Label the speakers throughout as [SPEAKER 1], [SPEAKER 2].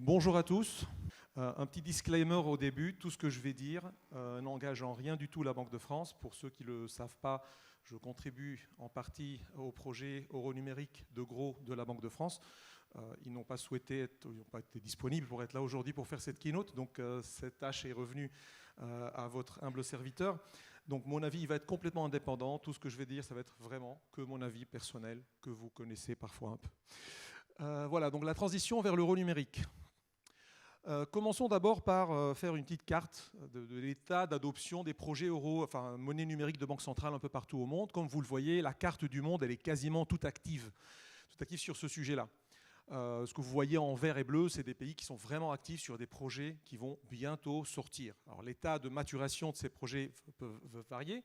[SPEAKER 1] Bonjour à tous. Un petit disclaimer au début, tout ce que je vais dire n'engage en rien du tout la Banque de France. Pour ceux qui ne le savent pas, je contribue en partie au projet euro numérique de gros de la Banque de France. Ils n'ont pas souhaité ils n'ont pas été disponibles pour être là aujourd'hui pour faire cette keynote, donc cette tâche est revenue à votre humble serviteur. Donc mon avis il va être complètement indépendant. Tout ce que je vais dire, ça va être vraiment que mon avis personnel, que vous connaissez parfois un peu. Voilà, donc la transition vers l'euro numérique. Commençons d'abord par faire une petite carte de l'état d'adoption des projets euro, enfin monnaie numérique de banque centrale un peu partout au monde. Comme vous le voyez, la carte du monde, elle est quasiment toute active sur ce sujet-là. Ce que vous voyez en vert et bleu, c'est des pays qui sont vraiment actifs sur des projets qui vont bientôt sortir. Alors l'état de maturation de ces projets peut varier.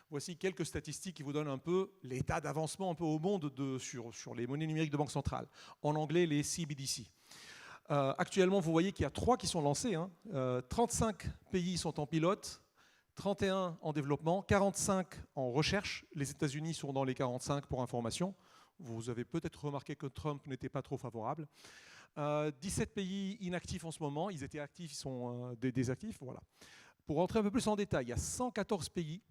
[SPEAKER 1] Voici quelques statistiques qui vous donnent un peu l'état d'avancement un peu au monde sur les monnaies numériques de banque centrale. En anglais, les CBDC. Actuellement, vous voyez qu'il y a 3 qui sont lancés. 35 pays sont en pilote, 31 en développement, 45 en recherche. Les États-Unis sont dans les 45 pour information. Vous avez peut-être remarqué que Trump n'était pas trop favorable. 17 pays inactifs en ce moment. Ils étaient actifs, ils sont désactifs. Voilà. Pour rentrer un peu plus en détail, il y a 114 pays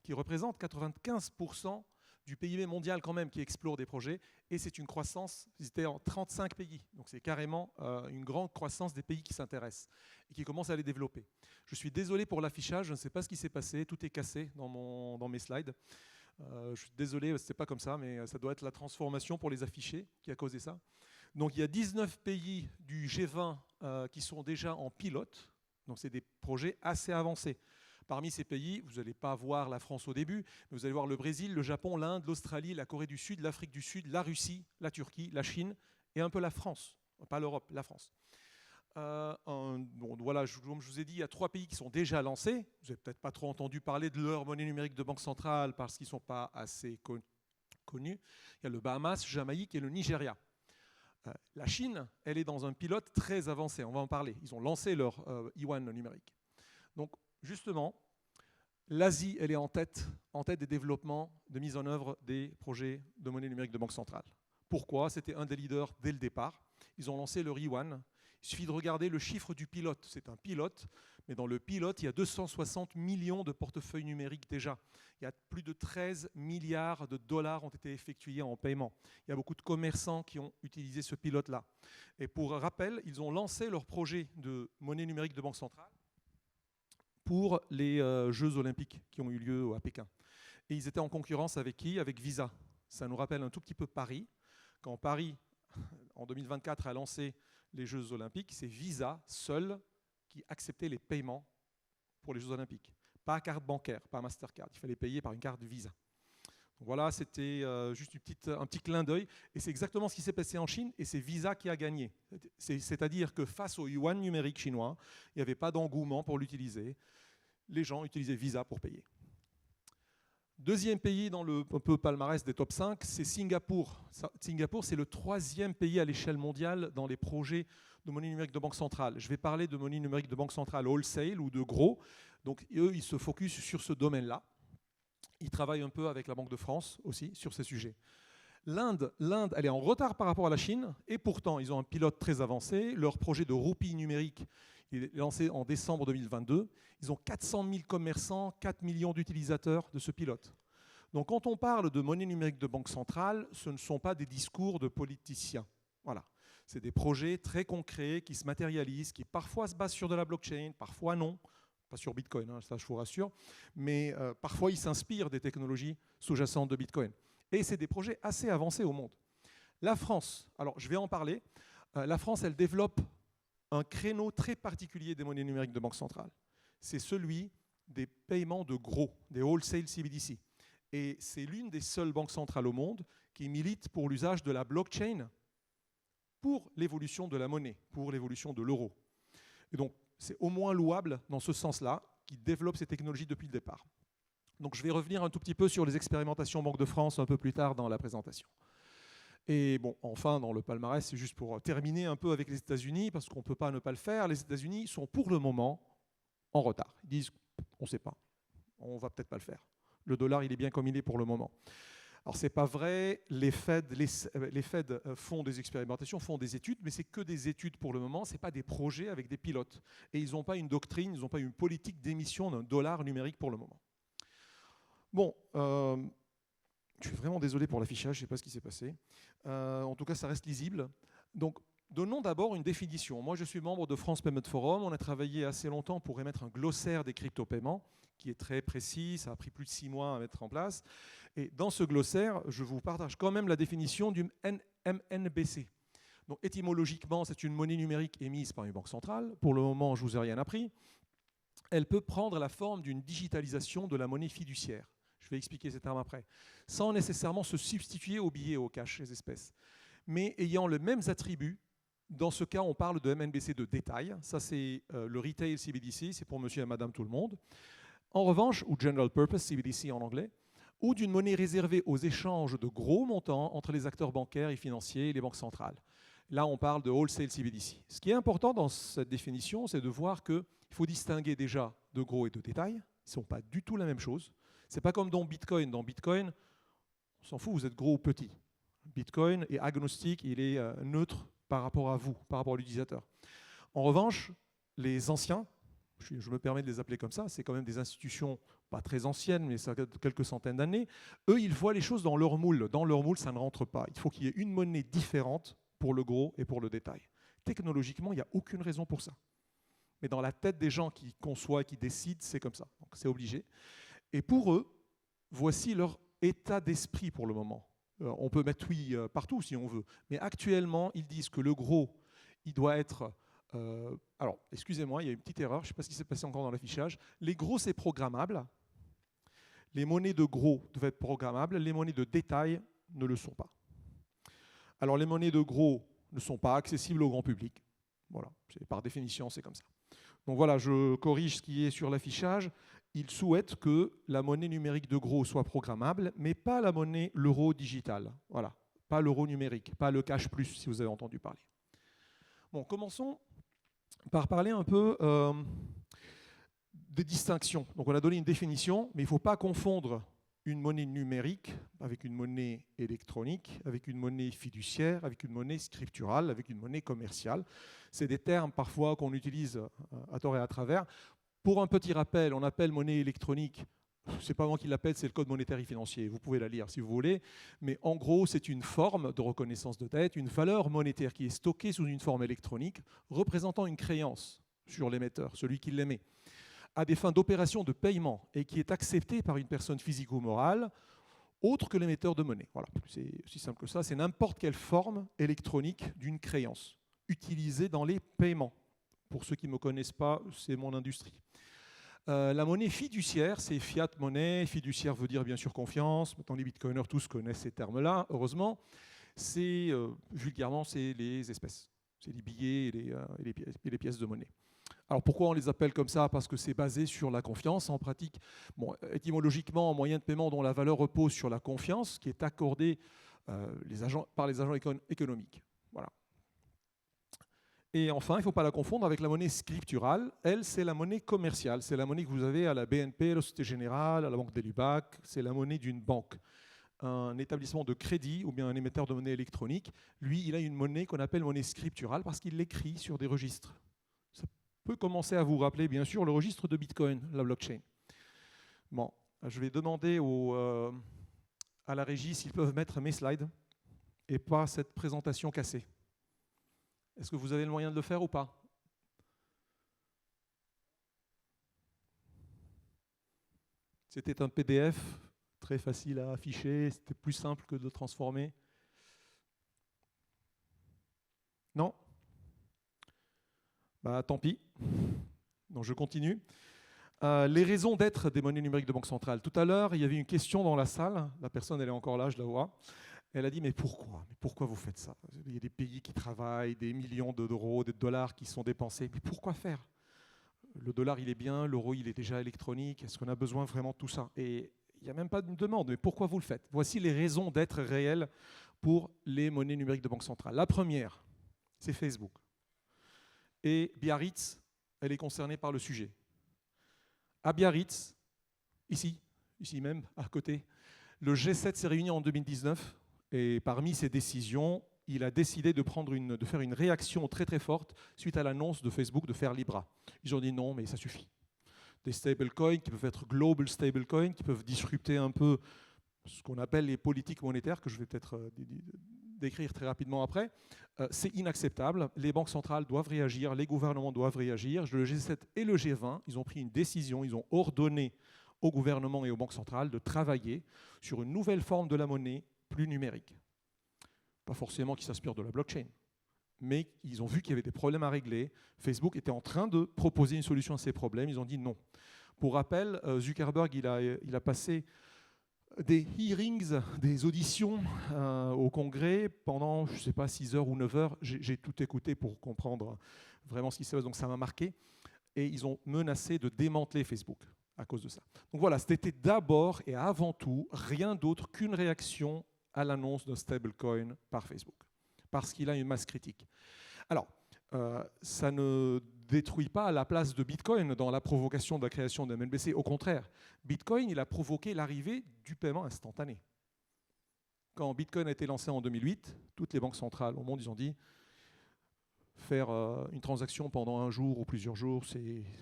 [SPEAKER 1] qui représentent 95% du PIB mondial quand même qui explore des projets, et c'est une croissance, c'était en 35 pays, donc c'est carrément une grande croissance des pays qui s'intéressent et qui commencent à les développer. Je suis désolé pour l'affichage, je ne sais pas ce qui s'est passé, tout est cassé dans mes slides. Je suis désolé, ce n'est pas comme ça, mais ça doit être la transformation pour les afficher qui a causé ça. Donc il y a 19 pays du G20 qui sont déjà en pilote, donc c'est des projets assez avancés. Parmi ces pays, vous n'allez pas voir la France au début, mais vous allez voir le Brésil, le Japon, l'Inde, l'Australie, la Corée du Sud, l'Afrique du Sud, la Russie, la Turquie, la Chine et un peu la France. Pas l'Europe, la France. Bon, voilà, comme je vous ai dit, il y a 3 pays qui sont déjà lancés. Vous n'avez peut-être pas trop entendu parler de leur monnaie numérique de banque centrale parce qu'ils ne sont pas assez connus. Il y a le Bahamas, Jamaïque et le Nigeria. La Chine, elle est dans un pilote très avancé, on va en parler. Ils ont lancé leur yuan numérique. Donc, justement, l'Asie, elle est en tête des développements de mise en œuvre des projets de monnaie numérique de banque centrale. Pourquoi? C'était un des leaders dès le départ. Ils ont lancé leur yuan. Il suffit de regarder le chiffre du pilote. C'est un pilote, mais dans le pilote, il y a 260 millions de portefeuilles numériques déjà. Il y a plus de 13 milliards de dollars ont été effectués en paiement. Il y a beaucoup de commerçants qui ont utilisé ce pilote-là. Et pour rappel, ils ont lancé leur projet de monnaie numérique de banque centrale pour les Jeux Olympiques qui ont eu lieu à Pékin. Et ils étaient en concurrence avec qui? Avec Visa. Ça nous rappelle un tout petit peu Paris. Quand Paris, en 2024, a lancé les Jeux Olympiques, c'est Visa seul qui acceptait les paiements pour les Jeux Olympiques. Pas carte bancaire, pas Mastercard. Il fallait payer par une carte Visa. Donc voilà, c'était juste un petit clin d'œil. Et c'est exactement ce qui s'est passé en Chine, et c'est Visa qui a gagné. C'est-à-dire que face au yuan numérique chinois, il n'y avait pas d'engouement pour l'utiliser. Les gens utilisaient Visa pour payer. Deuxième pays dans le un peu palmarès des top 5, c'est Singapour. Singapour, c'est le 3e pays à l'échelle mondiale dans les projets de monnaie numérique de banque centrale. Je vais parler de monnaie numérique de banque centrale wholesale ou de gros. Donc eux, ils se focus sur ce domaine-là. Ils travaillent un peu avec la Banque de France aussi sur ces sujets. L'Inde, elle est en retard par rapport à la Chine, et pourtant, ils ont un pilote très avancé. Leur projet de roupie numérique il est lancé en décembre 2022. Ils ont 400 000 commerçants, 4 millions d'utilisateurs de ce pilote. Donc quand on parle de monnaie numérique de banque centrale, ce ne sont pas des discours de politiciens. Voilà. C'est des projets très concrets qui se matérialisent, qui parfois se basent sur de la blockchain, parfois non. Pas sur Bitcoin, hein, ça je vous rassure. Mais parfois ils s'inspirent des technologies sous-jacentes de Bitcoin. Et c'est des projets assez avancés au monde. La France, alors je vais en parler. La France, elle développe un créneau très particulier des monnaies numériques de banque centrale. C'est celui des paiements de gros, des wholesale CBDC. Et c'est l'une des seules banques centrales au monde qui milite pour l'usage de la blockchain pour l'évolution de la monnaie, pour l'évolution de l'euro. Et donc, c'est au moins louable dans ce sens-là, qui développe ces technologies depuis le départ. Donc, je vais revenir un tout petit peu sur les expérimentations Banque de France un peu plus tard dans la présentation. Et bon, enfin, dans le palmarès, c'est juste pour terminer un peu avec les États-Unis, parce qu'on ne peut pas ne pas le faire. Les États-Unis sont pour le moment en retard. Ils disent, on ne sait pas, on ne va peut-être pas le faire. Le dollar, il est bien comme il est pour le moment. Alors, ce n'est pas vrai, les Fed font des expérimentations, font des études, mais c'est que des études pour le moment, ce n'est pas des projets avec des pilotes. Et ils n'ont pas une doctrine, ils n'ont pas une politique d'émission d'un dollar numérique pour le moment. Bon, je suis vraiment désolé pour l'affichage, je ne sais pas ce qui s'est passé. En tout cas, ça reste lisible. Donc, donnons d'abord une définition. Moi, je suis membre de France Payment Forum. On a travaillé assez longtemps pour émettre un glossaire des crypto-paiements qui est très précis. Ça a pris plus de 6 mois à mettre en place. Et dans ce glossaire, je vous partage quand même la définition du MNBC. Donc, étymologiquement, c'est une monnaie numérique émise par une banque centrale. Pour le moment, je ne vous ai rien appris. Elle peut prendre la forme d'une digitalisation de la monnaie fiduciaire. Je vais expliquer ces termes après. Sans nécessairement se substituer au billet et au cash, les espèces. Mais ayant les mêmes attributs. Dans ce cas, on parle de MNBC de détail. Ça, c'est le retail CBDC, c'est pour monsieur et madame tout le monde. En revanche, ou General Purpose CBDC en anglais, ou d'une monnaie réservée aux échanges de gros montants entre les acteurs bancaires et financiers et les banques centrales. Là, on parle de wholesale CBDC. Ce qui est important dans cette définition, c'est de voir qu'il faut distinguer déjà de gros et de détail. Ils ne sont pas du tout la même chose. Ce n'est pas comme dans Bitcoin. Dans Bitcoin, on s'en fout, vous êtes gros ou petit. Bitcoin est agnostique, il est neutre par rapport à vous, par rapport à l'utilisateur. En revanche, les anciens, je me permets de les appeler comme ça, c'est quand même des institutions pas très anciennes, mais ça a quelques centaines d'années, eux, ils voient les choses dans leur moule. Dans leur moule, ça ne rentre pas. Il faut qu'il y ait une monnaie différente pour le gros et pour le détail. Technologiquement, il n'y a aucune raison pour ça. Mais dans la tête des gens qui conçoivent, qui décident, c'est comme ça. Donc c'est obligé. Et pour eux, voici leur état d'esprit pour le moment. On peut mettre oui partout si on veut. Mais actuellement, ils disent que le gros, il doit être... alors, excusez-moi, il y a une petite erreur. Je ne sais pas ce qui s'est passé encore dans l'affichage. Les gros, c'est programmable. Les monnaies de gros doivent être programmables. Les monnaies de détail ne le sont pas. Alors, les monnaies de gros ne sont pas accessibles au grand public. Voilà, par définition, c'est comme ça. Donc voilà, je corrige ce qui est sur l'affichage. Ils souhaitent que la monnaie numérique de gros soit programmable, mais pas la monnaie, l'euro digital. Voilà, pas l'euro numérique, pas le cash plus, si vous avez entendu parler. Bon, commençons par parler un peu des distinctions. Donc on a donné une définition, mais il ne faut pas confondre une monnaie numérique avec une monnaie électronique, avec une monnaie fiduciaire, avec une monnaie scripturale, avec une monnaie commerciale. C'est des termes parfois qu'on utilise à tort et à travers. Pour un petit rappel, on appelle monnaie électronique, ce n'est pas moi qui l'appelle, c'est le code monétaire et financier, vous pouvez la lire si vous voulez, mais en gros c'est une forme de reconnaissance de dette, une valeur monétaire qui est stockée sous une forme électronique, représentant une créance sur l'émetteur, celui qui l'émet, à des fins d'opération de paiement et qui est acceptée par une personne physique ou morale autre que l'émetteur de monnaie. Voilà, c'est aussi simple que ça, c'est n'importe quelle forme électronique d'une créance utilisée dans les paiements. Pour ceux qui ne me connaissent pas, c'est mon industrie. La monnaie fiduciaire, c'est fiat monnaie. Fiduciaire veut dire bien sûr confiance. Maintenant, les bitcoiners tous connaissent ces termes-là, heureusement. C'est, vulgairement, c'est les espèces. C'est les billets et les pièces de monnaie. Alors pourquoi on les appelle comme ça? Parce que c'est basé sur la confiance en pratique. Bon, étymologiquement, un moyen de paiement dont la valeur repose sur la confiance qui est accordée par les agents économiques. Voilà. Et enfin, il ne faut pas la confondre avec la monnaie scripturale. Elle, c'est la monnaie commerciale. C'est la monnaie que vous avez à la BNP, à la Société Générale, à la Banque des Lubac. C'est la monnaie d'une banque. Un établissement de crédit ou bien un émetteur de monnaie électronique, lui, il a une monnaie qu'on appelle monnaie scripturale parce qu'il l'écrit sur des registres. Ça peut commencer à vous rappeler, bien sûr, le registre de Bitcoin, la blockchain. Bon, je vais demander à la régie s'ils peuvent mettre mes slides et pas cette présentation cassée. Est-ce que vous avez le moyen de le faire ou pas? C'était un PDF très facile à afficher, c'était plus simple que de le transformer. Non? Bah, tant pis. Donc je continue. Les raisons d'être des monnaies numériques de banque centrale. Tout à l'heure, il y avait une question dans la salle. La personne, elle est encore là, je la vois. Elle a dit, mais pourquoi? Mais pourquoi vous faites ça? Il y a des pays qui travaillent, des millions d'euros, des dollars qui sont dépensés. Mais pourquoi faire? Le dollar, il est bien, l'euro, il est déjà électronique. Est-ce qu'on a besoin vraiment de tout ça? Et il n'y a même pas de demande. Mais pourquoi vous le faites? Voici les raisons d'être réelles pour les monnaies numériques de banque centrale. La première, c'est Facebook. Et Biarritz, elle est concernée par le sujet. À Biarritz, ici même, à côté, Le G7 s'est réuni en 2019 et parmi ces décisions, il a décidé de faire une réaction très très forte suite à l'annonce de Facebook de faire Libra. Ils ont dit non, mais ça suffit. Des stablecoins qui peuvent être global stablecoins, qui peuvent disrupter un peu ce qu'on appelle les politiques monétaires, que je vais peut-être décrire très rapidement après. C'est inacceptable. Les banques centrales doivent réagir, les gouvernements doivent réagir. Le G7 et le G20, ils ont pris une décision, ils ont ordonné au gouvernement et aux banques centrales de travailler sur une nouvelle forme de la monnaie plus numérique. Pas forcément qui s'inspire de la blockchain, mais ils ont vu qu'il y avait des problèmes à régler. Facebook était en train de proposer une solution à ces problèmes. Ils ont dit non. Pour rappel, Zuckerberg, il a passé des hearings, des auditions au Congrès pendant, je ne sais pas, 6 heures ou 9 heures. J'ai tout écouté pour comprendre vraiment ce qui se passe, donc ça m'a marqué. Et ils ont menacé de démanteler Facebook à cause de ça. Donc voilà, c'était d'abord et avant tout rien d'autre qu'une réaction à l'annonce d'un stablecoin par Facebook, parce qu'il a une masse critique. Alors, ça ne détruit pas la place de Bitcoin dans la provocation de la création de MNBC. Au contraire, Bitcoin, il a provoqué l'arrivée du paiement instantané. Quand Bitcoin a été lancé en 2008, toutes les banques centrales au monde, ils ont dit faire une transaction pendant un jour ou plusieurs jours,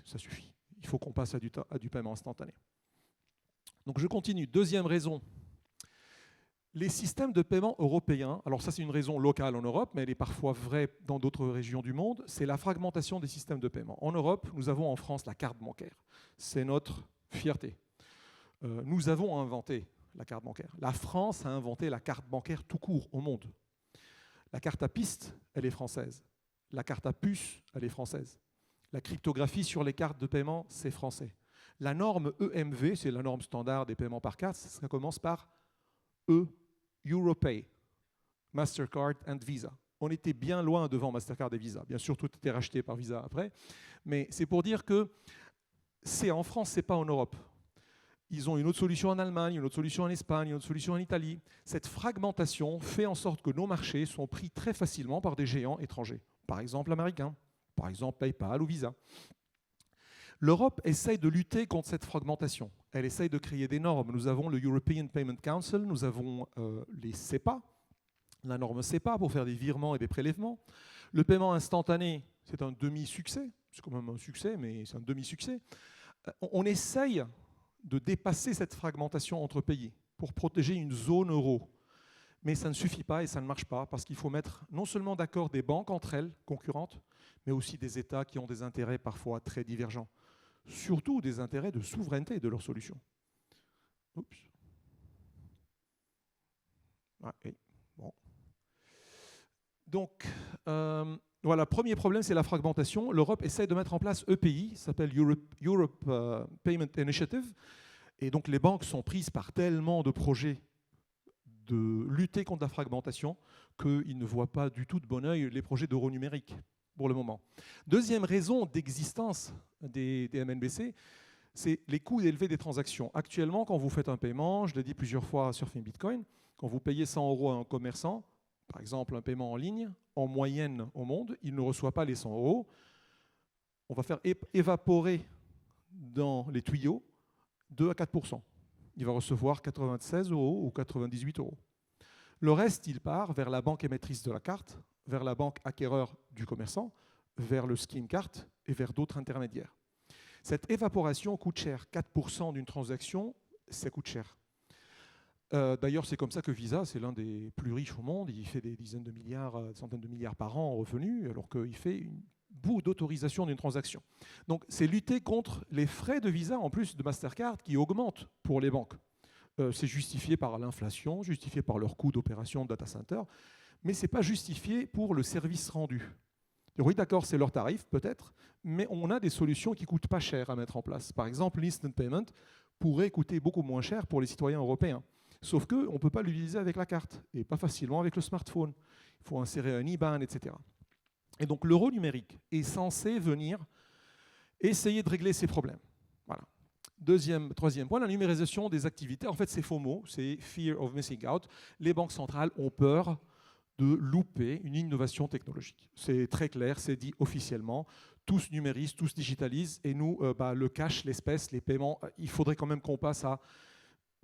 [SPEAKER 1] ça suffit. Il faut qu'on passe à du paiement instantané. Donc je continue. Deuxième raison. Les systèmes de paiement européens, alors ça c'est une raison locale en Europe, mais elle est parfois vraie dans d'autres régions du monde, c'est la fragmentation des systèmes de paiement. En Europe, nous avons en France la carte bancaire. C'est notre fierté. Nous avons inventé la carte bancaire. La France a inventé la carte bancaire tout court au monde. La carte à piste, elle est française. La carte à puce, elle est française. La cryptographie sur les cartes de paiement, c'est français. La norme EMV, c'est la norme standard des paiements par carte, ça commence par E, Europay, Mastercard and Visa. On était bien loin devant Mastercard et Visa. Bien sûr, tout était racheté par Visa après. Mais c'est pour dire que c'est en France, ce n'est pas en Europe. Ils ont une autre solution en Allemagne, une autre solution en Espagne, une autre solution en Italie. Cette fragmentation fait en sorte que nos marchés sont pris très facilement par des géants étrangers. Par exemple américains, par exemple PayPal ou Visa. L'Europe essaye de lutter contre cette fragmentation. Elle essaye de créer des normes. Nous avons le European Payment Council, nous avons les SEPA, la norme SEPA pour faire des virements et des prélèvements. Le paiement instantané, c'est un demi-succès. C'est quand même un succès, mais c'est un demi-succès. On essaye de dépasser cette fragmentation entre pays pour protéger une zone euro. Mais ça ne suffit pas et ça ne marche pas parce qu'il faut mettre non seulement d'accord des banques entre elles, concurrentes, mais aussi des États qui ont des intérêts parfois très divergents. Surtout des intérêts de souveraineté de leurs solutions. Oups. Ah, oui. Bon. Donc, voilà, premier problème, c'est la fragmentation. L'Europe essaie de mettre en place EPI, ça s'appelle Europe Payment Initiative, et donc les banques sont prises par tellement de projets de lutter contre la fragmentation qu'ils ne voient pas du tout de bon œil les projets d'euro numérique pour le moment. Deuxième raison d'existence des MNBC, c'est les coûts élevés des transactions. Actuellement, quand vous faites un paiement, je l'ai dit plusieurs fois sur Surfing Bitcoin, quand vous payez 100 € à un commerçant, par exemple un paiement en ligne, en moyenne au monde, il ne reçoit pas les 100 €. On va faire évaporer dans les tuyaux 2 à 4%. Il va recevoir 96 € ou 98 €. Le reste, il part vers la banque émettrice de la carte, vers la banque acquéreur du commerçant, vers le scheme carte et vers d'autres intermédiaires. Cette évaporation coûte cher. 4% d'une transaction, ça coûte cher. D'ailleurs, c'est comme ça que Visa, c'est l'un des plus riches au monde. Il fait des dizaines de milliards, des centaines de milliards par an en revenus, alors qu'il fait une bout d'autorisation d'une transaction. Donc, c'est lutter contre les frais de Visa, en plus de Mastercard, qui augmentent pour les banques. C'est justifié par l'inflation, justifié par leur coût d'opération de data center, mais ce n'est pas justifié pour le service rendu. Oui, d'accord, c'est leur tarif, peut-être, mais on a des solutions qui ne coûtent pas cher à mettre en place. Par exemple, l'instant payment pourrait coûter beaucoup moins cher pour les citoyens européens. Sauf qu'on ne peut pas l'utiliser avec la carte, et pas facilement avec le smartphone. Il faut insérer un IBAN, etc. Et donc l'euro numérique est censé venir essayer de régler ces problèmes. Voilà. Troisième point, la numérisation des activités. En fait, c'est FOMO, c'est Fear of Missing Out. Les banques centrales ont peur de louper une innovation technologique. C'est très clair, c'est dit officiellement. Tous numérisent, tous digitalisent, et nous, le cash, l'espèce, les paiements, il faudrait quand même qu'on passe à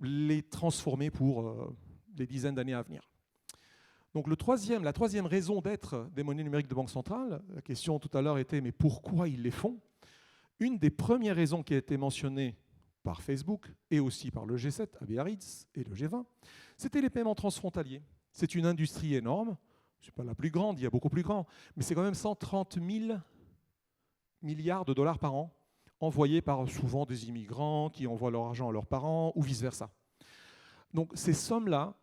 [SPEAKER 1] les transformer pour des dizaines d'années à venir. Donc la troisième raison d'être des monnaies numériques de banque centrale, la question tout à l'heure était mais pourquoi ils les font? Une des premières raisons qui a été mentionnée par Facebook et aussi par le G7 à Biarritz et le G20, c'était les paiements transfrontaliers. C'est une industrie énorme, ce n'est pas la plus grande, il y a beaucoup plus grand, mais c'est quand même 130 000 milliards de dollars par an envoyés par souvent des immigrants qui envoient leur argent à leurs parents ou vice-versa. Donc ces sommes-là,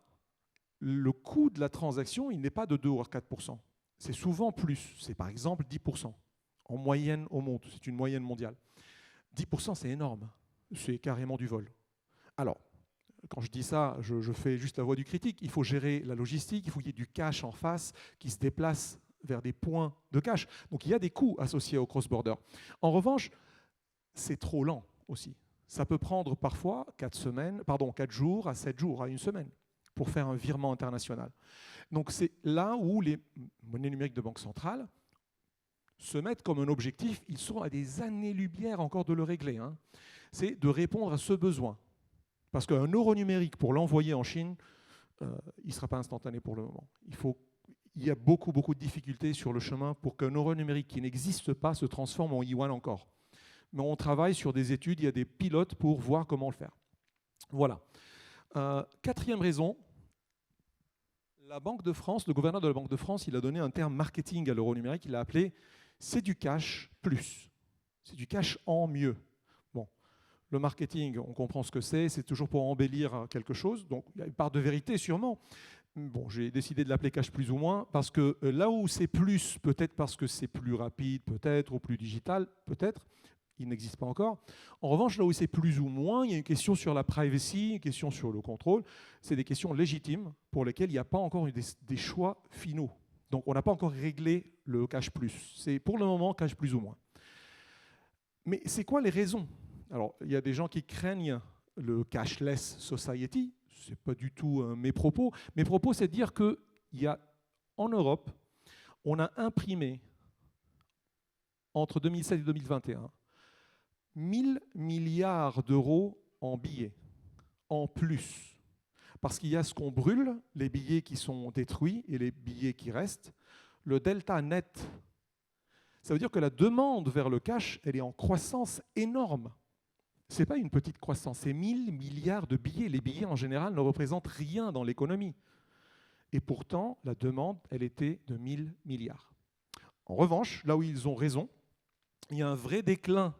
[SPEAKER 1] le coût de la transaction, il n'est pas de 2 ou 4%. C'est souvent plus, c'est par exemple 10%. En moyenne au monde, c'est une moyenne mondiale. 10%, c'est énorme. C'est carrément du vol. Alors, quand je dis ça, je fais juste la voix du critique. Il faut gérer la logistique, il faut qu'il y ait du cash en face qui se déplace vers des points de cash. Donc il y a des coûts associés au cross-border. En revanche, c'est trop lent aussi. Ça peut prendre parfois 4 jours à 7 jours, à une semaine, pour faire un virement international. Donc c'est là où les monnaies numériques de banque centrale se mettent comme un objectif, ils sont à des années-lumière encore de le régler, hein. C'est de répondre à ce besoin. Parce qu'un euro numérique, pour l'envoyer en Chine, il ne sera pas instantané pour le moment. Il y a beaucoup de difficultés sur le chemin pour qu'un euro numérique qui n'existe pas se transforme en yuan encore. Mais on travaille sur des études, il y a des pilotes pour voir comment le faire. Voilà. Quatrième raison, la Banque de France, le gouverneur de la Banque de France, il a donné un terme marketing à l'euro numérique, il l'a appelé « c'est du cash plus ». C'est du cash en mieux. Bon, le marketing, on comprend ce que c'est toujours pour embellir quelque chose, donc il y a une part de vérité sûrement. Bon, j'ai décidé de l'appeler cash plus ou moins, parce que là où c'est plus, peut-être parce que c'est plus rapide, peut-être, ou plus digital, peut-être, il n'existe pas encore. En revanche, là où c'est plus ou moins, il y a une question sur la privacy, une question sur le contrôle. C'est des questions légitimes pour lesquelles il n'y a pas encore eu des choix finaux. Donc on n'a pas encore réglé le cash plus. C'est pour le moment cash plus ou moins. Mais c'est quoi les raisons? Alors, il y a des gens qui craignent le cashless society. Ce n'est pas du tout mes propos. Mes propos, c'est de dire qu'il y a, en Europe, on a imprimé, entre 2007 et 2021, 1000 milliards d'euros en billets, en plus. Parce qu'il y a ce qu'on brûle, les billets qui sont détruits et les billets qui restent. Le delta net, ça veut dire que la demande vers le cash, elle est en croissance énorme. Ce n'est pas une petite croissance, c'est 1000 milliards de billets. Les billets, en général, ne représentent rien dans l'économie. Et pourtant, la demande, elle était de 1000 milliards. En revanche, là où ils ont raison, il y a un vrai déclin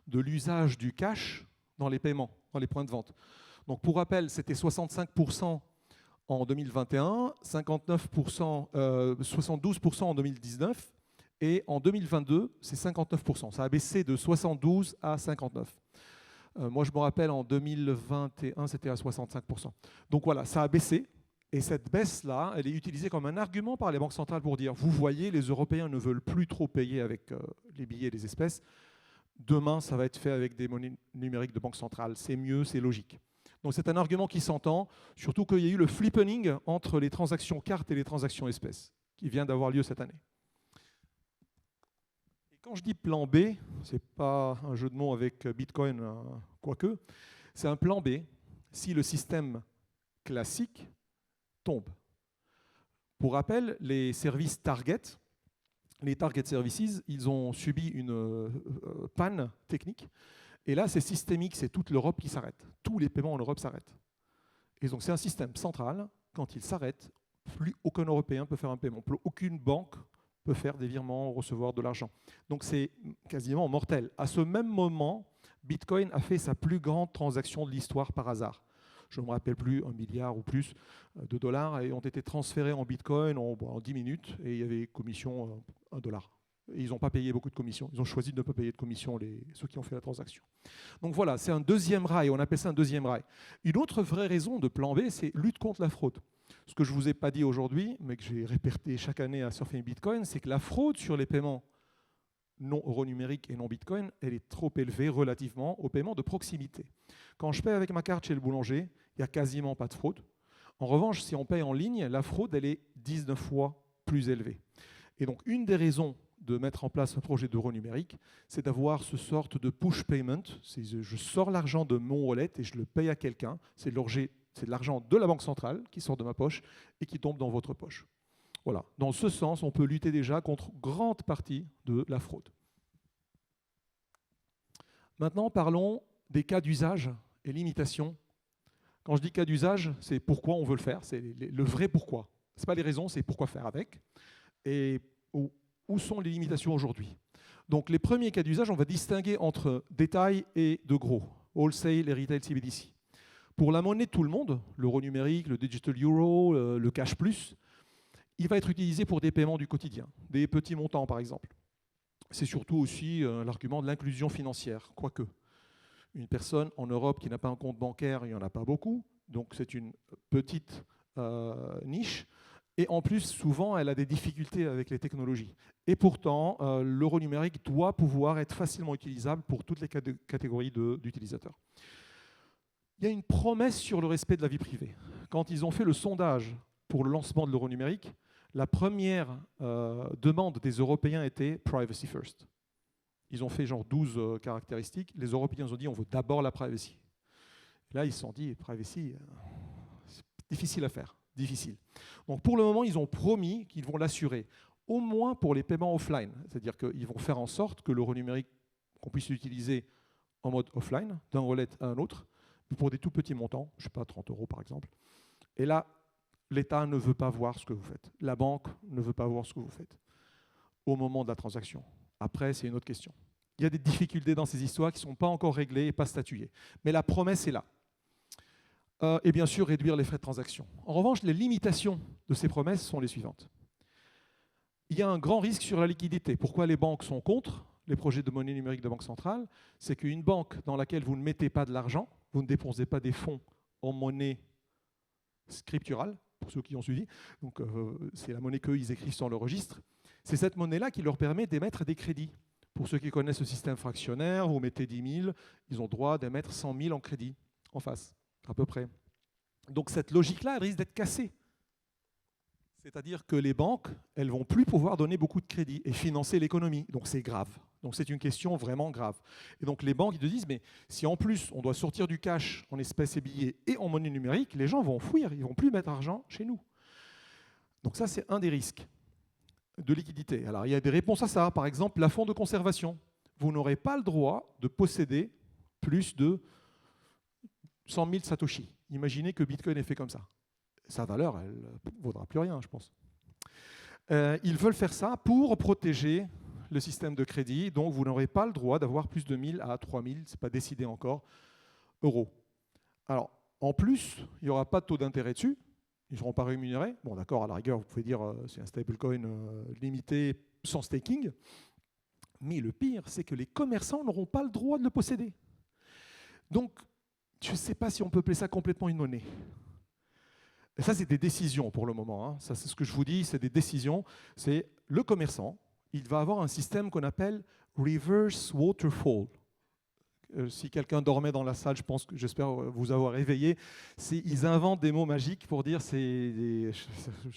[SPEAKER 1] de l'usage du cash dans les paiements, dans les points de vente. Donc pour rappel, c'était 65% en 2021, 59%, 72% en 2019, et en 2022, c'est 59%. Ça a baissé de 72 à 59. Moi, je me rappelle, en 2021, c'était à 65%. Donc voilà, ça a baissé. Et cette baisse-là, elle est utilisée comme un argument par les banques centrales pour dire, vous voyez, les Européens ne veulent plus trop payer avec les billets et les espèces. Demain, ça va être fait avec des monnaies numériques de banque centrale. C'est mieux, c'est logique. Donc c'est un argument qui s'entend, surtout qu'il y a eu le flippening entre les transactions cartes et les transactions espèces, qui vient d'avoir lieu cette année. Et quand je dis plan B, ce n'est pas un jeu de mots avec Bitcoin, quoique, c'est un plan B si le système classique tombe. Pour rappel, les services Target, les Target Services, ils ont subi une panne technique. Et là, c'est systémique, c'est toute l'Europe qui s'arrête. Tous les paiements en Europe s'arrêtent. Et donc, c'est un système central. Quand il s'arrête, plus aucun Européen peut faire un paiement. Plus aucune banque peut faire des virements, recevoir de l'argent. Donc, c'est quasiment mortel. À ce même moment, Bitcoin a fait sa plus grande transaction de l'histoire par hasard. Je ne me rappelle plus, 1 milliard ou plus de dollars, et ont été transférés en Bitcoin en 10 minutes, et il y avait commission $1. Et ils n'ont pas payé beaucoup de commissions. Ils ont choisi de ne pas payer de commission, ceux qui ont fait la transaction. Donc voilà, c'est un deuxième rail, on appelle ça un deuxième rail. Une autre vraie raison de plan B, c'est lutte contre la fraude. Ce que je ne vous ai pas dit aujourd'hui, mais que j'ai répété chaque année à Surfing Bitcoin, c'est que la fraude sur les paiements non euro numérique et non Bitcoin, elle est trop élevée relativement aux paiements de proximité. Quand je paye avec ma carte chez le boulanger, il n'y a quasiment pas de fraude. En revanche, si on paye en ligne, la fraude, elle est 19 fois plus élevée. Et donc, une des raisons de mettre en place un projet d'euro numérique, c'est d'avoir ce sorte de push payment. Je sors l'argent de mon wallet et je le paye à quelqu'un. C'est de l'argent de la Banque centrale qui sort de ma poche et qui tombe dans votre poche. Voilà. Dans ce sens, on peut lutter déjà contre grande partie de la fraude. Maintenant, parlons des cas d'usage et limitations. Quand je dis cas d'usage, c'est pourquoi on veut le faire, c'est le vrai pourquoi. Ce n'est pas les raisons, c'est pourquoi faire avec. Et où sont les limitations aujourd'hui? Donc les premiers cas d'usage, on va distinguer entre détail et de gros, wholesale et retail CBDC. Pour la monnaie de tout le monde, l'euro numérique, le digital euro, le cash plus, il va être utilisé pour des paiements du quotidien, des petits montants par exemple. C'est surtout aussi l'argument de l'inclusion financière, quoique. Une personne en Europe qui n'a pas un compte bancaire, il n'y en a pas beaucoup, donc c'est une petite niche. Et en plus, souvent, elle a des difficultés avec les technologies. Et pourtant, l'euro numérique doit pouvoir être facilement utilisable pour toutes les catégories d'utilisateurs. Il y a une promesse sur le respect de la vie privée. Quand ils ont fait le sondage pour le lancement de l'euro numérique, la première demande des Européens était « privacy first ». Ils ont fait genre 12 caractéristiques. Les Européens ont dit on veut d'abord la privacy. Là, ils se sont dit privacy, c'est difficile à faire, difficile. Donc pour le moment, ils ont promis qu'ils vont l'assurer, au moins pour les paiements offline. C'est-à-dire qu'ils vont faire en sorte que l'euro numérique, qu'on puisse l'utiliser en mode offline, d'un wallet à un autre, pour des tout petits montants, je ne sais pas, 30 € par exemple. Et là, l'État ne veut pas voir ce que vous faites. La banque ne veut pas voir ce que vous faites au moment de la transaction. Après, c'est une autre question. Il y a des difficultés dans ces histoires qui ne sont pas encore réglées et pas statuées. Mais la promesse est là. Et bien sûr, réduire les frais de transaction. En revanche, les limitations de ces promesses sont les suivantes. Il y a un grand risque sur la liquidité. Pourquoi les banques sont contre les projets de monnaie numérique de banque centrale? C'est qu'une banque dans laquelle vous ne mettez pas de l'argent, vous ne dépensez pas des fonds en monnaie scripturale, pour ceux qui ont suivi, donc c'est la monnaie qu'eux, ils écrivent sur le registre. C'est cette monnaie-là qui leur permet d'émettre des crédits. Pour ceux qui connaissent le système fractionnaire, vous mettez 10 000, ils ont droit d'émettre 100 000 en crédit, en face, à peu près. Donc cette logique-là, elle risque d'être cassée. C'est-à-dire que les banques, elles ne vont plus pouvoir donner beaucoup de crédit et financer l'économie. Donc c'est grave. Donc c'est une question vraiment grave. Et donc les banques, ils te disent, mais si en plus on doit sortir du cash en espèces et billets et en monnaie numérique, les gens vont fuir, ils ne vont plus mettre d'argent chez nous. Donc ça, c'est un des risques de liquidité. Alors, il y a des réponses à ça. Par exemple, plafond de conservation. Vous n'aurez pas le droit de posséder plus de 100 000 Satoshi. Imaginez que Bitcoin est fait comme ça. Sa valeur, elle ne vaudra plus rien, je pense. Ils veulent faire ça pour protéger le système de crédit. Donc, vous n'aurez pas le droit d'avoir plus de 1 000 à 3 000, ce n'est pas décidé encore, euros. Alors, en plus, il n'y aura pas de taux d'intérêt dessus. Ils ne seront pas rémunérés. Bon, d'accord, à la rigueur, vous pouvez dire c'est un stablecoin limité sans staking. Mais le pire, c'est que les commerçants n'auront pas le droit de le posséder. Donc, je ne sais pas si on peut appeler ça complètement une monnaie. Et ça, c'est des décisions pour le moment. Hein. Ça, c'est ce que je vous dis, c'est des décisions. C'est le commerçant, il va avoir un système qu'on appelle reverse waterfall. Si quelqu'un dormait dans la salle, j'espère vous avoir réveillé. Ils inventent des mots magiques pour dire, je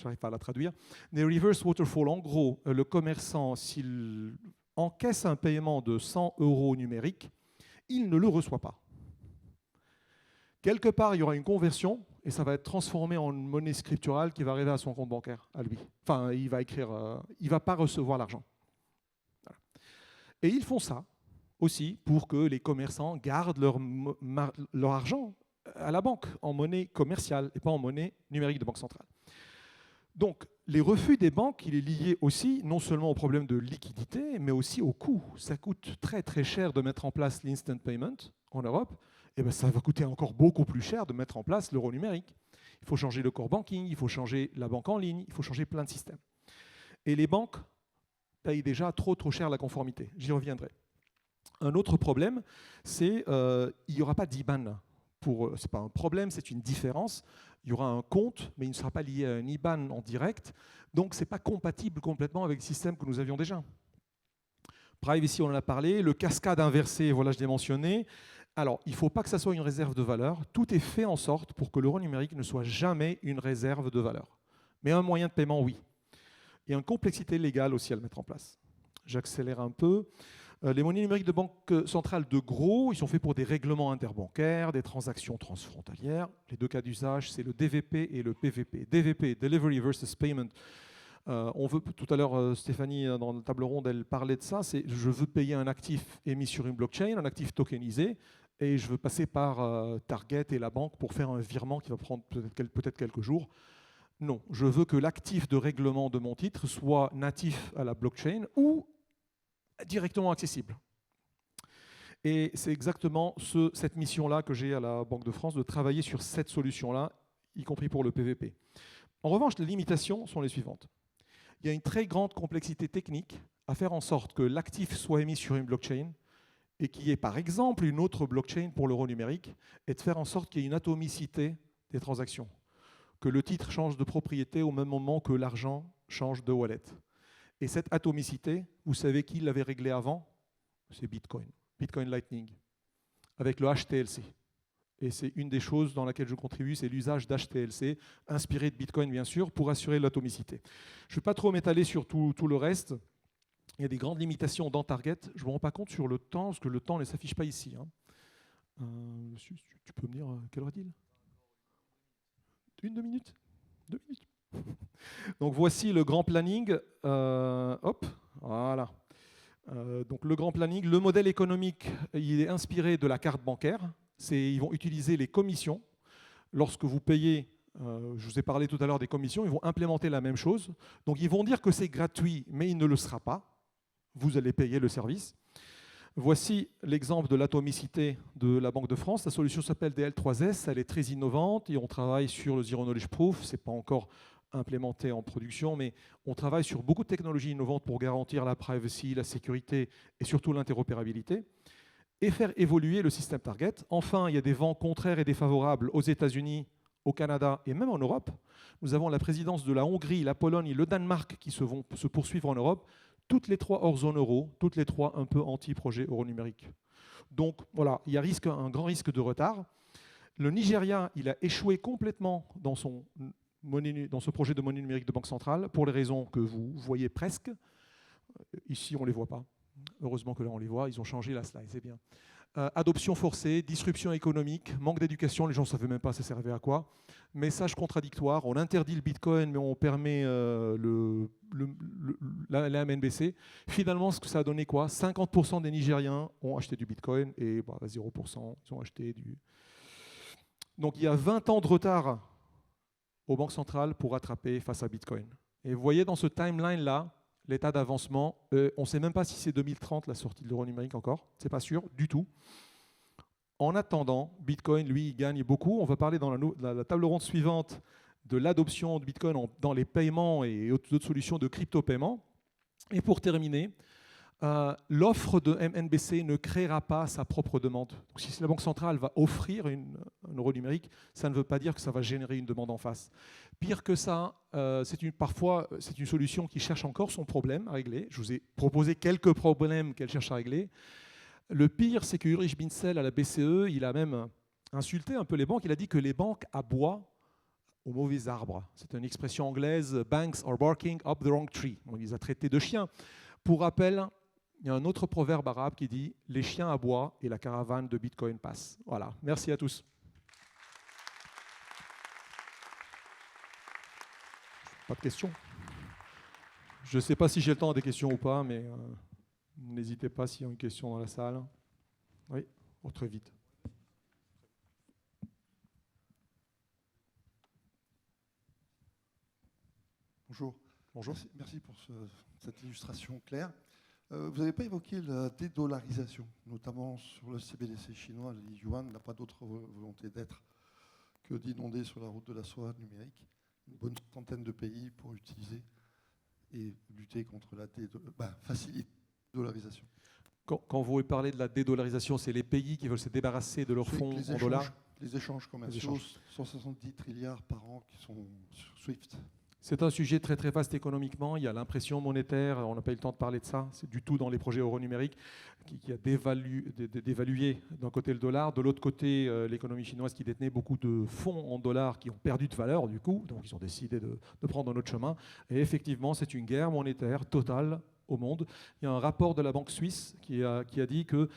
[SPEAKER 1] n'arrive pas à la traduire. Des reverse waterfall, en gros, le commerçant, s'il encaisse un paiement de 100 € numérique, il ne le reçoit pas. Quelque part, il y aura une conversion et ça va être transformé en une monnaie scripturale qui va arriver à son compte bancaire, à lui. Enfin, il ne va pas recevoir l'argent. Voilà. Et ils font ça aussi pour que les commerçants gardent leur argent à la banque, en monnaie commerciale et pas en monnaie numérique de banque centrale. Donc, les refus des banques, il est lié aussi non seulement au problème de liquidité, mais aussi au coût. Ça coûte très très cher de mettre en place l'instant payment en Europe, et bien ça va coûter encore beaucoup plus cher de mettre en place l'euro numérique. Il faut changer le core banking, il faut changer la banque en ligne, il faut changer plein de systèmes. Et les banques payent déjà trop cher la conformité. J'y reviendrai. Un autre problème, c'est qu'il n'y aura pas d'IBAN. Ce n'est pas un problème, c'est une différence. Il y aura un compte, mais il ne sera pas lié à un IBAN en direct. Donc, ce n'est pas compatible complètement avec le système que nous avions déjà. Privacy, on en a parlé. Le cascade inversé, voilà, je l'ai mentionné. Alors, il ne faut pas que ça soit une réserve de valeur. Tout est fait en sorte pour que l'euro numérique ne soit jamais une réserve de valeur. Mais un moyen de paiement, oui. Il y a une complexité légale aussi à le mettre en place. J'accélère un peu. Les monnaies numériques de banque centrale de gros, ils sont faits pour des règlements interbancaires, des transactions transfrontalières. Les deux cas d'usage, c'est le DVP et le PVP. DVP, Delivery versus Payment. On veut, tout à l'heure, Stéphanie, dans la table ronde, elle parlait de ça, c'est je veux payer un actif émis sur une blockchain, un actif tokenisé, et je veux passer par Target et la banque pour faire un virement qui va prendre peut-être quelques jours. Non, je veux que l'actif de règlement de mon titre soit natif à la blockchain ou directement accessible. Et c'est exactement cette mission-là que j'ai à la Banque de France, de travailler sur cette solution-là, y compris pour le PVP. En revanche, les limitations sont les suivantes. Il y a une très grande complexité technique à faire en sorte que l'actif soit émis sur une blockchain et qu'il y ait par exemple une autre blockchain pour l'euro numérique, et de faire en sorte qu'il y ait une atomicité des transactions, que le titre change de propriété au même moment que l'argent change de wallet. Et cette atomicité, vous savez qui l'avait réglée avant? C'est Bitcoin, Bitcoin Lightning, avec le HTLC. Et c'est une des choses dans laquelle je contribue, c'est l'usage d'HTLC, inspiré de Bitcoin bien sûr, pour assurer l'atomicité. Je ne vais pas trop m'étaler sur tout le reste. Il y a des grandes limitations dans Target. Je ne me rends pas compte sur le temps, parce que le temps ne s'affiche pas ici. Tu peux me dire quelle heure est-il? 2 minutes. 2 minutes. Donc voici le grand planning. Hop, voilà. Donc le grand planning, le modèle économique, il est inspiré de la carte bancaire. Ils vont utiliser les commissions. Lorsque vous payez, je vous ai parlé tout à l'heure des commissions, ils vont implémenter la même chose. Donc ils vont dire que c'est gratuit, mais il ne le sera pas. Vous allez payer le service. Voici l'exemple de l'atomicité de la Banque de France. La solution s'appelle DL3S, elle est très innovante et on travaille sur le Zero Knowledge Proof. Ce n'est pas encore implémenté en production, mais on travaille sur beaucoup de technologies innovantes pour garantir la privacy, la sécurité et surtout l'interopérabilité et faire évoluer le système Target. Enfin, il y a des vents contraires et défavorables aux États-Unis, au Canada et même en Europe. Nous avons la présidence de la Hongrie, la Pologne et le Danemark qui vont se poursuivre en Europe. Toutes les trois hors zone euro, toutes les trois un peu anti-projet euro numérique. Donc voilà, il y a un grand risque de retard. Le Nigeria, il a échoué complètement dans ce projet de monnaie numérique de banque centrale pour les raisons que vous voyez presque. Ici, on ne les voit pas. Heureusement que là, on les voit. Ils ont changé la slide, c'est bien. Adoption forcée, disruption économique, manque d'éducation, les gens ne savaient même pas ça servait à quoi. Message contradictoire, on interdit le Bitcoin mais on permet la MNBC. Finalement, ce que ça a donné quoi? 50% des Nigériens ont acheté du Bitcoin et 0% ils ont acheté du... Donc il y a 20 ans de retard aux banques centrales pour rattraper face à Bitcoin. Et vous voyez dans ce timeline-là, l'état d'avancement, on ne sait même pas si c'est 2030 la sortie de l'euro numérique encore, c'est pas sûr du tout. En attendant, Bitcoin, lui, il gagne beaucoup. On va parler dans la table ronde suivante de l'adoption de Bitcoin dans les paiements et d'autres solutions de crypto-paiement. Et pour terminer, l'offre de MNBC ne créera pas sa propre demande. Donc, si la Banque centrale va offrir un euro numérique, ça ne veut pas dire que ça va générer une demande en face. Pire que ça, parfois, c'est une solution qui cherche encore son problème à régler. Je vous ai proposé quelques problèmes qu'elle cherche à régler. Le pire, c'est que Ulrich Binzel, à la BCE, il a même insulté un peu les banques. Il a dit que les banques aboient aux mauvais arbres. C'est une expression anglaise, « banks are barking up the wrong tree ». On les a traités de chiens. Pour rappel, il y a un autre proverbe arabe qui dit « les chiens aboient et la caravane de Bitcoin passe ». Voilà, merci à tous. Pas de questions? Je ne sais pas si j'ai le temps des questions ou pas, mais n'hésitez pas s'il y a une question dans la salle. Oui, très vite.
[SPEAKER 2] Bonjour.
[SPEAKER 1] Bonjour.
[SPEAKER 2] Merci pour cette illustration claire. Vous n'avez pas évoqué la dédollarisation, notamment sur le CBDC chinois. Le yuan n'a pas d'autre volonté d'être que d'inonder sur la route de la soie numérique une bonne centaine de pays pour utiliser et lutter contre la faciliter la dollarisation.
[SPEAKER 1] Quand vous parlez de la dédollarisation, c'est les pays qui veulent se débarrasser de leurs fonds en dollars?
[SPEAKER 2] Les échanges commerciaux, 170 trilliards par an qui sont sur SWIFT.
[SPEAKER 1] C'est un sujet très très vaste économiquement. Il y a l'impression monétaire, on n'a pas eu le temps de parler de ça, c'est du tout dans les projets euro numériques qui a dévalué d'un côté le dollar, de l'autre côté l'économie chinoise qui détenait beaucoup de fonds en dollars qui ont perdu de valeur du coup, donc ils ont décidé de prendre un autre chemin. Et effectivement, c'est une guerre monétaire totale au monde. Il y a un rapport de la Banque suisse qui a dit que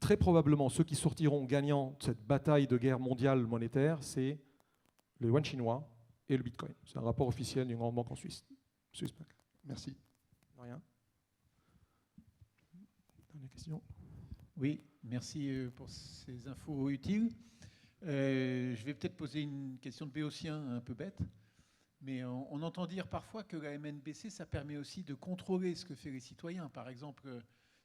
[SPEAKER 1] très probablement ceux qui sortiront gagnants de cette bataille de guerre mondiale monétaire, c'est le yuan chinois et le bitcoin. C'est un rapport officiel d'une grande banque en Suisse. Swissbank.
[SPEAKER 2] Merci.
[SPEAKER 1] De rien. Dernière question.
[SPEAKER 3] Oui, merci pour ces infos utiles. Je vais peut-être poser une question de béotien un peu bête, mais on entend dire parfois que la MNBC, ça permet aussi de contrôler ce que font les citoyens. Par exemple,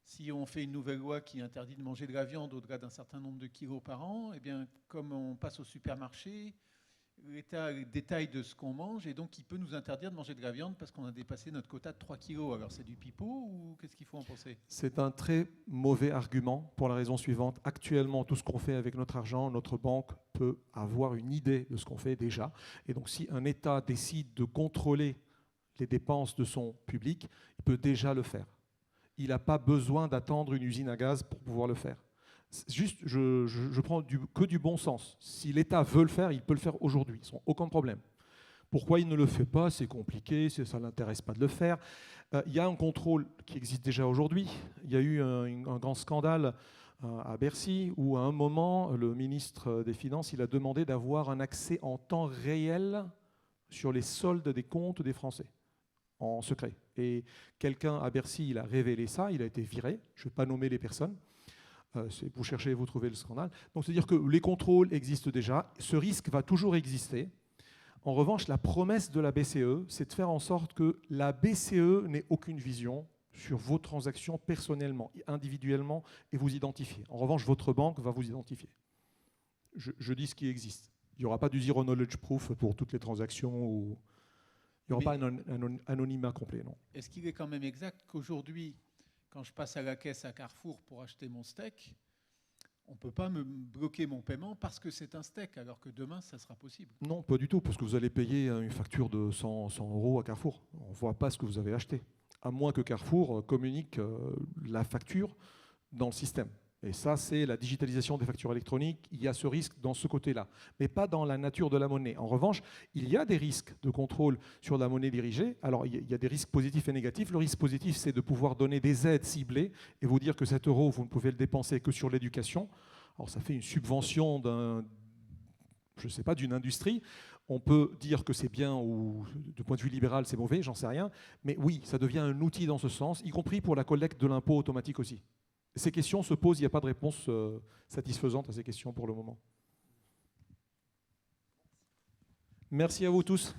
[SPEAKER 3] si on fait une nouvelle loi qui interdit de manger de la viande au-delà d'un certain nombre de kilos par an, eh bien, comme on passe au supermarché, l'État détaille de ce qu'on mange et donc il peut nous interdire de manger de la viande parce qu'on a dépassé notre quota de 3 kilos. Alors c'est du pipeau ou qu'est-ce qu'il faut en penser?
[SPEAKER 1] C'est un très mauvais argument pour la raison suivante. Actuellement, tout ce qu'on fait avec notre argent, notre banque peut avoir une idée de ce qu'on fait déjà. Et donc si un État décide de contrôler les dépenses de son public, il peut déjà le faire. Il n'a pas besoin d'attendre une usine à gaz pour pouvoir le faire. Juste, je prends que du bon sens. Si l'État veut le faire, il peut le faire aujourd'hui, sans aucun problème. Pourquoi il ne le fait pas? C'est compliqué, ça ne l'intéresse pas de le faire. Il y a un contrôle qui existe déjà aujourd'hui. Il y a eu un grand scandale à Bercy où à un moment, le ministre des Finances il a demandé d'avoir un accès en temps réel sur les soldes des comptes des Français, en secret. Et quelqu'un à Bercy, il a révélé ça, il a été viré. Je ne vais pas nommer les personnes. Vous cherchez, vous trouvez le scandale. Donc, c'est-à-dire que les contrôles existent déjà. Ce risque va toujours exister. En revanche, la promesse de la BCE, c'est de faire en sorte que la BCE n'ait aucune vision sur vos transactions personnellement, individuellement, et vous identifier. En revanche, votre banque va vous identifier. Je dis ce qui existe. Il n'y aura pas du zero knowledge proof pour toutes les transactions. Il n'y aura pas un anonymat complet, non.
[SPEAKER 3] Est-ce qu'il est quand même exact qu'aujourd'hui, quand je passe à la caisse à Carrefour pour acheter mon steak, on ne peut pas me bloquer mon paiement parce que c'est un steak, alors que demain, ça sera possible?
[SPEAKER 1] Non, pas du tout, parce que vous allez payer une facture de 100 € à Carrefour. On ne voit pas ce que vous avez acheté, à moins que Carrefour communique la facture dans le système. Et ça, c'est la digitalisation des factures électroniques. Il y a ce risque dans ce côté-là, mais pas dans la nature de la monnaie. En revanche, il y a des risques de contrôle sur la monnaie dirigée. Alors, il y a des risques positifs et négatifs. Le risque positif, c'est de pouvoir donner des aides ciblées et vous dire que cet euro, vous ne pouvez le dépenser que sur l'éducation. Alors, ça fait une subvention d'une industrie. On peut dire que c'est bien ou du point de vue libéral, c'est mauvais, j'en sais rien. Mais oui, ça devient un outil dans ce sens, y compris pour la collecte de l'impôt automatique aussi. Ces questions se posent, il n'y a pas de réponse satisfaisante à ces questions pour le moment. Merci à vous tous.